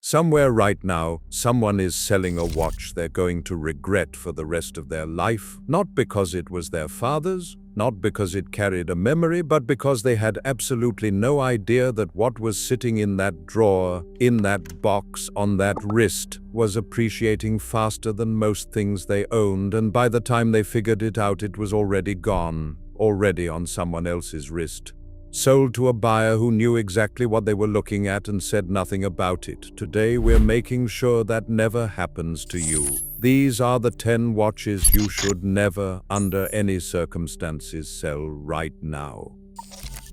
Somewhere right now, someone is selling a watch they're going to regret for the rest of their life, not because it was their father's, not because it carried a memory, but because they had absolutely no idea that what was sitting in that drawer, in that box, on that wrist, was appreciating faster than most things they owned, and by the time they figured it out, it was already gone, already on someone else's wrist. Sold to a buyer who knew exactly what they were looking at and said nothing about it. Today, we're making sure that never happens to you. These are the 10 watches you should never, under any circumstances, sell right now.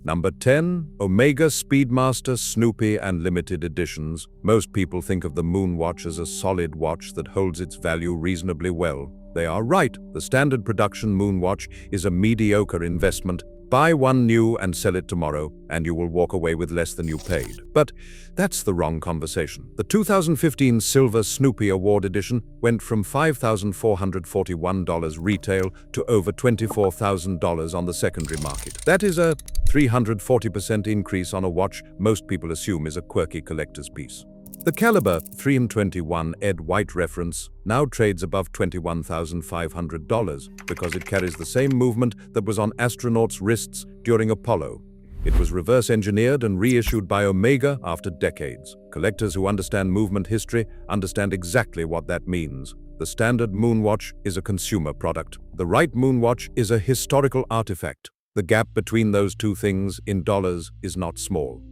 Number 10. Omega Speedmaster Snoopy and Limited Editions. Most people think of the Moon Watch as a solid watch that holds its value reasonably well. They are right. The standard production Moon Watch is a mediocre investment. Buy one new and sell it tomorrow, and you will walk away with less than you paid. But that's the wrong conversation. The 2015 Silver Snoopy Award Edition went from $5,441 retail to over $24,000 on the secondary market. That is a 340% increase on a watch most people assume is a quirky collector's piece. The caliber 3M21 Ed White reference now trades above $21,500 because it carries the same movement that was on astronauts' wrists during Apollo. It was reverse engineered and reissued by Omega after decades. Collectors who understand movement history understand exactly what that means. The standard Moonwatch is a consumer product. The right Moonwatch is a historical artifact. The gap between those two things in dollars is not small.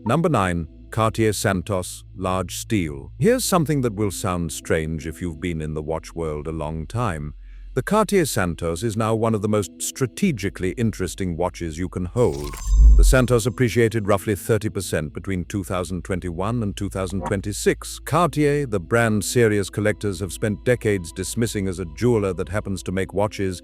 Number 9. Cartier Santos Large Steel. Here's something that will sound strange if you've been in the watch world a long time. The Cartier Santos is now one of the most strategically interesting watches you can hold. The Santos appreciated roughly 30% between 2021 and 2026. Cartier, the brand serious collectors have spent decades dismissing as a jeweler that happens to make watches,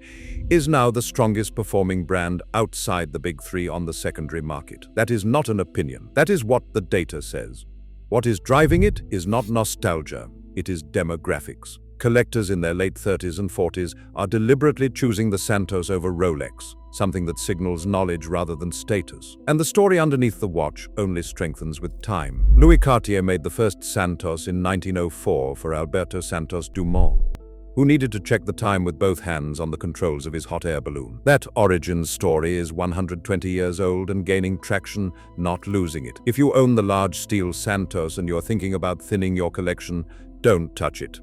is now the strongest performing brand outside the big three on the secondary market. That is not an opinion. That is what the data says. What is driving it is not nostalgia. It is demographics. Collectors in their late 30s and 40s are deliberately choosing the Santos over Rolex, something that signals knowledge rather than status. And the story underneath the watch only strengthens with time. Louis Cartier made the first Santos in 1904 for Alberto Santos Dumont, who needed to check the time with both hands on the controls of his hot air balloon. That origin story is 120 years old and gaining traction, not losing it. If you own the large steel Santos and you're thinking about thinning your collection, don't touch it.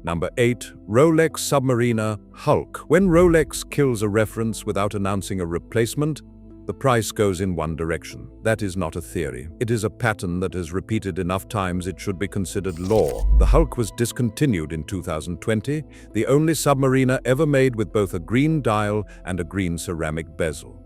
Number 8. Rolex Submariner Hulk. When Rolex kills a reference without announcing a replacement, the price goes in one direction. That is not a theory. It is a pattern that has repeated enough times it should be considered law. The Hulk was discontinued in 2020, the only Submariner ever made with both a green dial and a green ceramic bezel.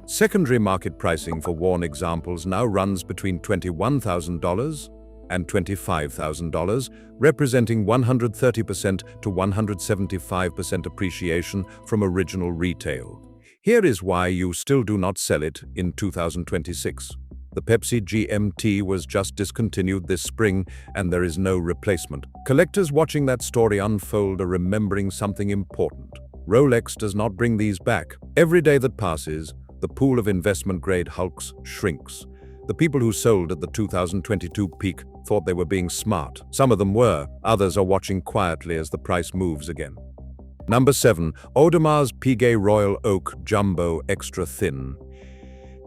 Secondary market pricing for worn examples now runs between $21,000 and $25,000, representing 130% to 175% appreciation from original retail. Here is why you still do not sell it in 2026. The Pepsi GMT was just discontinued this spring, and there is no replacement. Collectors watching that story unfold are remembering something important. Rolex does not bring these back. Every day that passes, the pool of investment-grade Hulks shrinks. The people who sold at the 2022 peak thought they were being smart. Some of them were. Others are watching quietly as the price moves again. Number 7. Audemars Piguet Royal Oak Jumbo Extra Thin.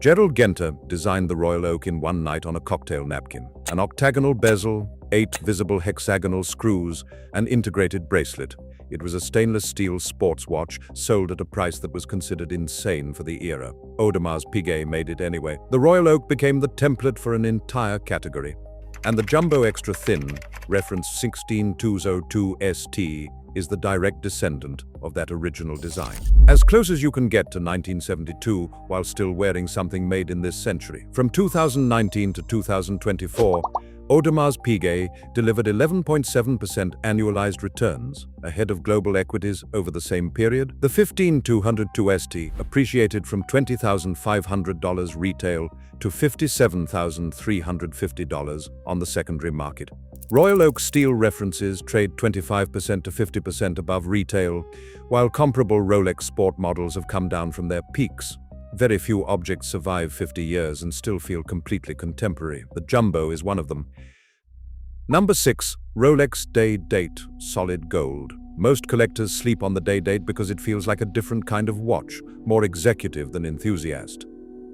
Gerald Genter designed the Royal Oak in one night on a cocktail napkin. An octagonal bezel, 8 visible hexagonal screws, an integrated bracelet. It was a stainless steel sports watch sold at a price that was considered insane for the era. Audemars Piguet made it anyway. The Royal Oak became the template for an entire category. And the Jumbo Extra Thin, reference 16202 ST, is the direct descendant of that original design. As close as you can get to 1972 while still wearing something made in this century. From 2019 to 2024, Audemars Piguet delivered 11.7% annualized returns, ahead of global equities over the same period. The 15202 ST appreciated from $20,500 retail to $57,350 on the secondary market. Royal Oak steel references trade 25% to 50% above retail, while comparable Rolex sport models have come down from their peaks. Very few objects survive 50 years and still feel completely contemporary. The Jumbo is one of them. Number 6. Rolex Day Date Solid Gold. Most collectors sleep on the day date because it feels like a different kind of watch, more executive than enthusiast.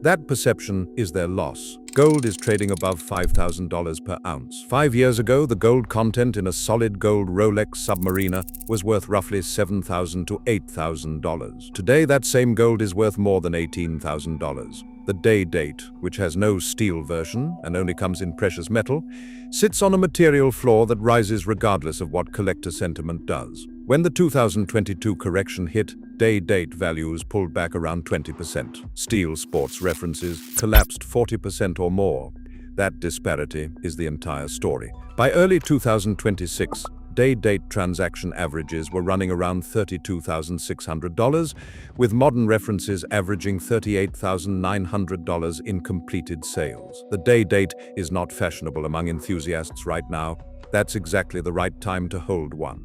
That perception is their loss. Gold is trading above $5,000 per ounce. 5 years ago, the gold content in a solid gold Rolex Submariner was worth roughly $7,000 to $8,000. Today, that same gold is worth more than $18,000. The day date, which has no steel version and only comes in precious metal, sits on a material floor that rises regardless of what collector sentiment does. When the 2022 correction hit, day date values pulled back around 20%. Steel sports references collapsed 40% or more. That disparity is the entire story. By early 2026, day date transaction averages were running around $32,600, with modern references averaging $38,900 in completed sales. The day date is not fashionable among enthusiasts right now. That's exactly the right time to hold one.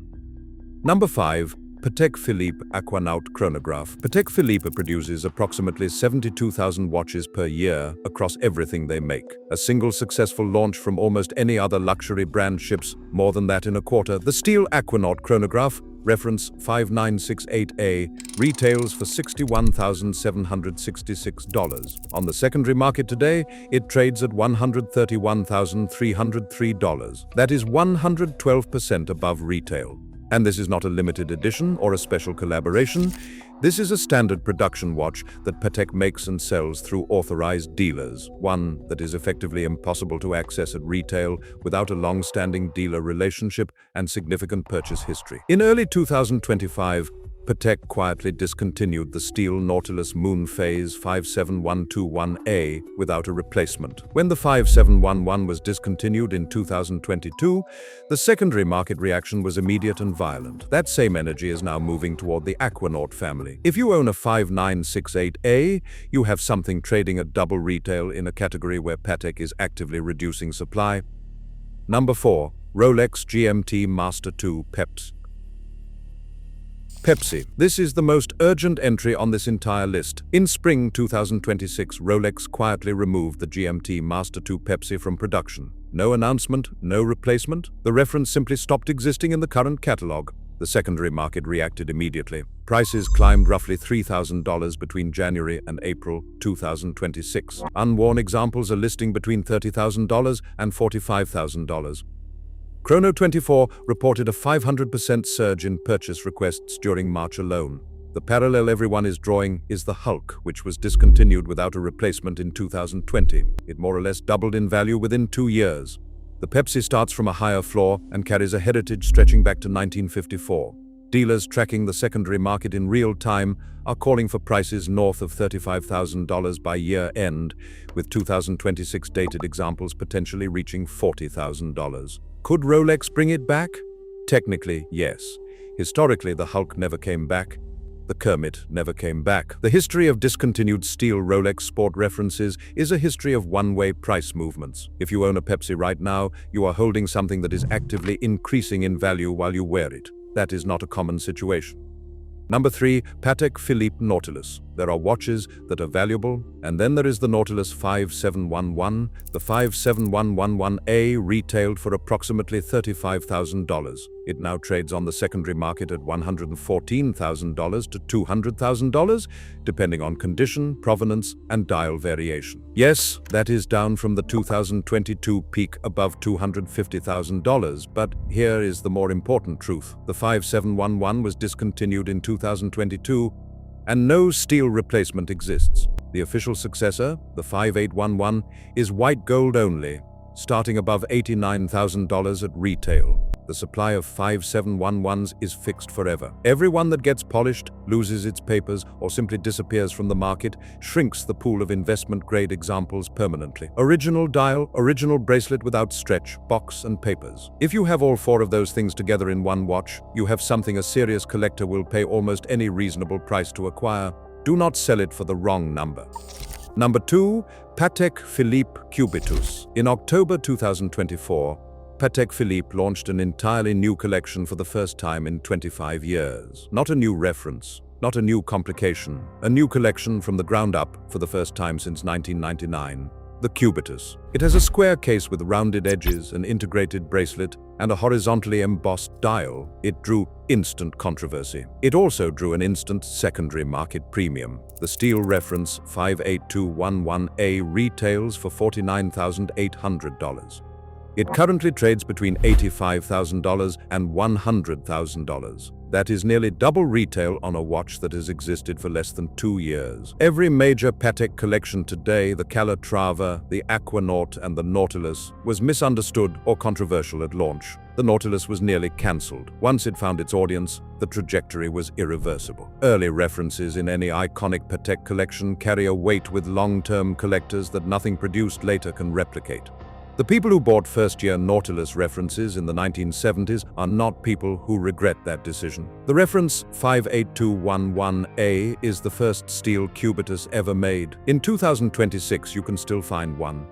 Number 5. Patek Philippe Aquanaut Chronograph. Patek Philippe produces approximately 72,000 watches per year across everything they make. A single successful launch from almost any other luxury brand ships more than that in a quarter. The steel Aquanaut Chronograph, reference 5968A, retails for $61,766. On the secondary market today, it trades at $131,303. That is 112% above retail. And this is not a limited edition or a special collaboration. This is a standard production watch that Patek makes and sells through authorized dealers, one that is effectively impossible to access at retail without a long-standing dealer relationship and significant purchase history. In early 2025, Patek quietly discontinued the steel Nautilus Moon Phase 57121A without a replacement. When the 5711 was discontinued in 2022, the secondary market reaction was immediate and violent. That same energy is now moving toward the Aquanaut family. If you own a 5968A, you have something trading at double retail in a category where Patek is actively reducing supply. Number 4. Rolex GMT Master 2 Peps. Pepsi. This is the most urgent entry on this entire list. In spring 2026, Rolex quietly removed the GMT Master 2 Pepsi from production. No announcement, no replacement. The reference simply stopped existing in the current catalog. The secondary market reacted immediately. Prices climbed roughly $3,000 between January and April 2026. Unworn examples are listing between $30,000 and $45,000. Chrono24 reported a 500% surge in purchase requests during March alone. The parallel everyone is drawing is the Hulk, which was discontinued without a replacement in 2020. It more or less doubled in value within 2 years. The Pepsi starts from a higher floor and carries a heritage stretching back to 1954. Dealers tracking the secondary market in real time are calling for prices north of $35,000 by year end, with 2026 dated examples potentially reaching $40,000. Could Rolex bring it back? Technically, yes. Historically, the Hulk never came back. The Kermit never came back. The history of discontinued steel Rolex sport references is a history of one-way price movements. If you own a Pepsi right now, you are holding something that is actively increasing in value while you wear it. That is not a common situation. Number 3. Patek Philippe Nautilus. There are watches that are valuable, and then there is the Nautilus 5711. The 57111A retailed for approximately $35,000. It now trades on the secondary market at $114,000 to $200,000, depending on condition, provenance, and dial variation. Yes, that is down from the 2022 peak above $250,000, but here is the more important truth. The 5711 was discontinued in 2022, and no steel replacement exists. The official successor, the 5811, is white gold only, starting above $89,000 at retail. The supply of 5711s is fixed forever. Everyone that gets polished, loses its papers, or simply disappears from the market shrinks the pool of investment-grade examples permanently. Original dial, original bracelet without stretch, box, and papers. If you have all 4 of those things together in one watch, you have something a serious collector will pay almost any reasonable price to acquire. Do not sell it for the wrong number. Number 2. Patek Philippe Cubitus. In October 2024, Patek Philippe launched an entirely new collection for the first time in 25 years. Not a new reference, not a new complication, a new collection from the ground up for the first time since 1999. The Cubitus. It has a square case with rounded edges, an integrated bracelet, and a horizontally embossed dial. It drew instant controversy. It also drew an instant secondary market premium. The steel reference 58211A retails for $49,800. It currently trades between $85,000 and $100,000. That is nearly double retail on a watch that has existed for less than 2 years. Every major Patek collection today, the Calatrava, the Aquanaut, and the Nautilus, was misunderstood or controversial at launch. The Nautilus was nearly cancelled. Once it found its audience, the trajectory was irreversible. Early references in any iconic Patek collection carry a weight with long-term collectors that nothing produced later can replicate. The people who bought first-year Nautilus references in the 1970s are not people who regret that decision. The reference 58211A is the first steel Cubitus ever made. In 2026, you can still find one.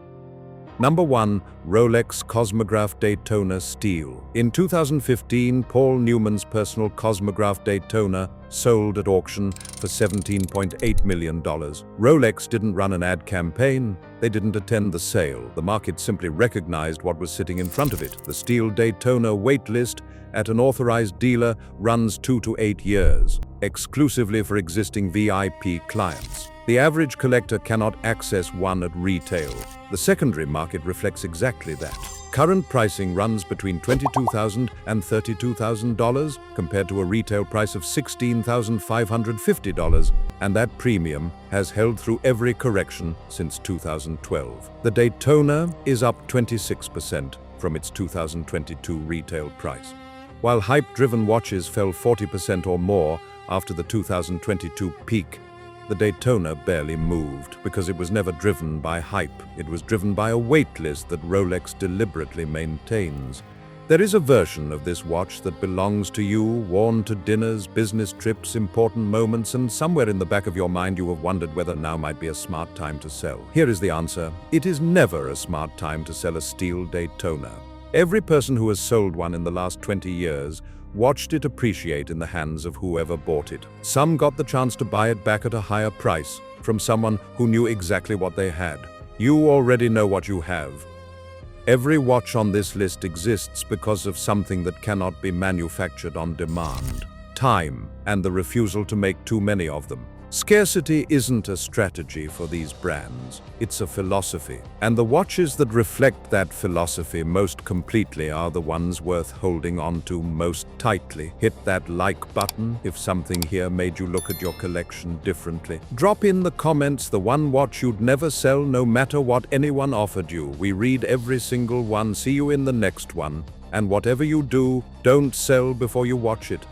Number 1. Rolex Cosmograph Daytona Steel. In 2015, Paul Newman's personal Cosmograph Daytona sold at auction for $17.8 million. Rolex didn't run an ad campaign. They didn't attend the sale. The market simply recognized what was sitting in front of it. The steel Daytona waitlist at an authorized dealer runs 2 to 8 years, exclusively for existing VIP clients. The average collector cannot access one at retail. The secondary market reflects exactly that. Current pricing runs between $22,000 and $32,000 compared to a retail price of $16,550, and that premium has held through every correction since 2012. The Daytona is up 26% from its 2022 retail price. While hype-driven watches fell 40% or more after the 2022 peak, the Daytona barely moved because it was never driven by hype. It was driven by a waitlist that Rolex deliberately maintains. There is a version of this watch that belongs to you, worn to dinners, business trips, important moments, and somewhere in the back of your mind you have wondered whether now might be a smart time to sell. Here is the answer. It is never a smart time to sell a steel Daytona. Every person who has sold one in the last 20 years watched it appreciate in the hands of whoever bought it. Some got the chance to buy it back at a higher price from someone who knew exactly what they had. You already know what you have. Every watch on this list exists because of something that cannot be manufactured on demand: time and the refusal to make too many of them. Scarcity isn't a strategy for these brands, it's a philosophy. And the watches that reflect that philosophy most completely are the ones worth holding on to most tightly. Hit that like button if something here made you look at your collection differently. Drop in the comments the one watch you'd never sell no matter what anyone offered you. We read every single one. See you in the next one. And whatever you do, don't sell before you watch it.